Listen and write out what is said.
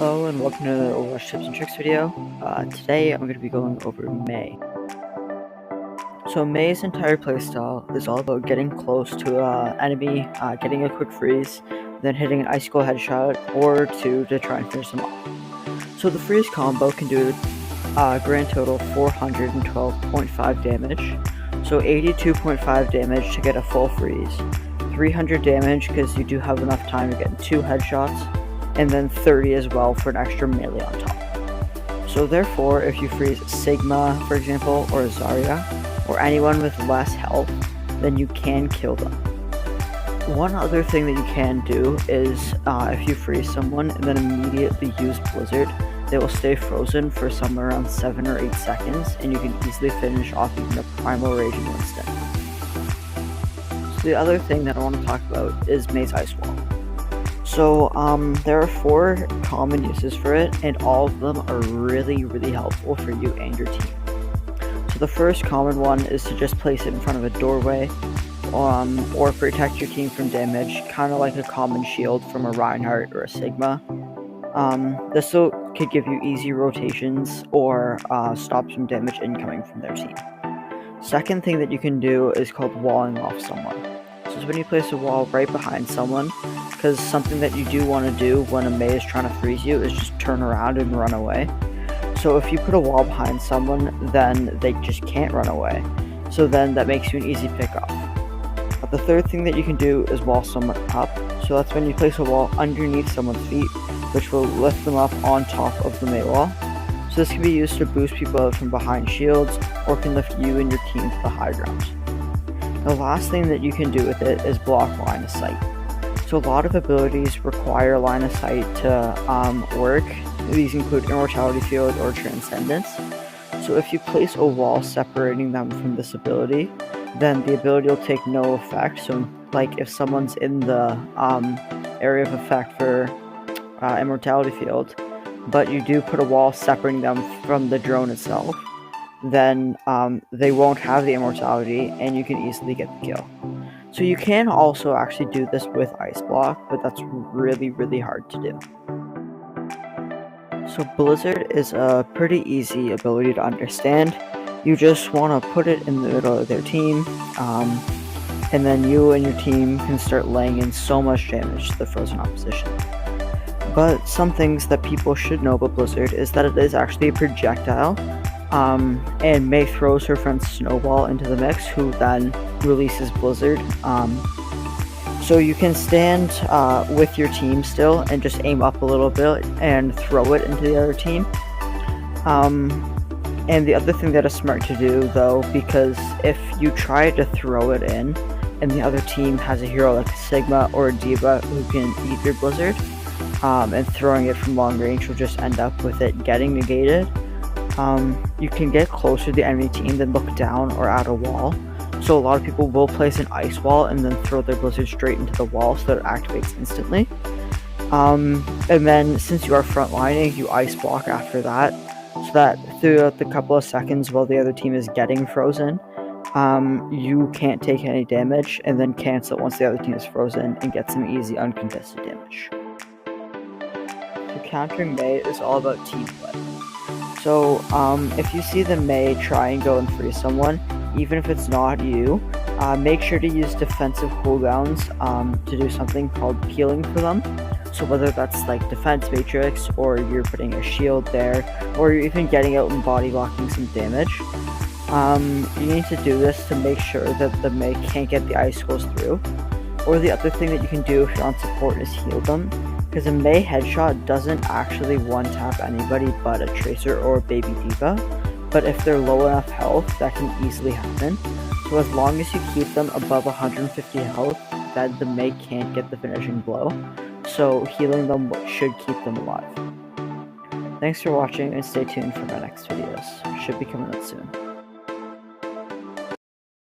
Hello and welcome to the Overwatch Tips and Tricks video. Today I'm going to be going over Mei. So Mei's entire playstyle is all about getting close to an enemy, getting a quick freeze, then hitting an icicle headshot or two to try and finish them off. So the freeze combo can do a grand total of 412.5 damage, so 82.5 damage to get a full freeze, 300 damage because you do have enough time to get 2 headshots, and then 30 as well for an extra melee on top. So therefore, if you freeze Sigma, for example, or Zarya, or anyone with less health, then you can kill them. One other thing that you can do is if you freeze someone and then immediately use Blizzard, they will stay frozen for somewhere around 7 or 8 seconds, and you can easily finish off even a Primal Rage in an instant. So the other thing that I want to talk about is Mei's Ice Wall. So there are 4 common uses for it, and all of them are really helpful for you and your team. So the first common one is to just place it in front of a doorway, or protect your team from damage, kind of like a common shield from a Reinhardt or a Sigma. This could give you easy rotations or stop some damage incoming from their team. Second thing that you can do is called walling off someone. So it's when you place a wall right behind someone, because something that you do want to do when a Mei is trying to freeze you is just turn around and run away. So if you put a wall behind someone, then they just can't run away. So then that makes you an easy pick-off. The third thing that you can do is wall someone up. So that's when you place a wall underneath someone's feet, which will lift them up on top of the Mei wall. So this can be used to boost people out from behind shields, or can lift you and your team to the high ground. The last thing that you can do with it is block line of sight. So a lot of abilities require line of sight to work. These include Immortality Field or Transcendence. So if you place a wall separating them from this ability, then the ability will take no effect. So like if someone's in the area of effect for Immortality Field, but you do put a wall separating them from the drone itself, then they won't have the immortality and you can easily get the kill. So you can also actually do this with Ice Block, but that's really hard to do. So Blizzard is a pretty easy ability to understand. You just want to put it in the middle of their team, and then you and your team can start laying in so much damage to the frozen opposition. But some things that people should know about Blizzard is that it is actually a projectile, and Mei throws her friend Snowball into the mix, who then releases Blizzard. So you can stand with your team still and just aim up a little bit and throw it into the other team. And the other thing that is smart to do, though, because if you try to throw it in and the other team has a hero like a Sigma or a D.Va who can eat your Blizzard, and throwing it from long range will just end up with it getting negated, you can get closer to the enemy team than look down or at a wall. So a lot of people will place an ice wall and then throw their Blizzard straight into the wall so that it activates instantly. And then since you are frontlining, you ice block after that, so that throughout the couple of seconds while the other team is getting frozen, you can't take any damage, and then cancel once the other team is frozen and get some easy uncontested damage. So countering Mei is all about team play. So if you see the Mei try and go and freeze someone, even if it's not you, make sure to use defensive cooldowns to do something called peeling for them. So whether that's like defense matrix, or you're putting a shield there, or you're even getting out and body blocking some damage, you need to do this to make sure that the Mei can't get the icicles through. Or the other thing that you can do if you're on support is heal them, because a Mei headshot doesn't actually one-tap anybody but a Tracer or a Baby D.Va, but if they're low enough health, that can easily happen. So as long as you keep them above 150 health, then the Mei can't get the finishing blow, so healing them should keep them alive. Thanks for watching, and stay tuned for my next videos. Should be coming out soon.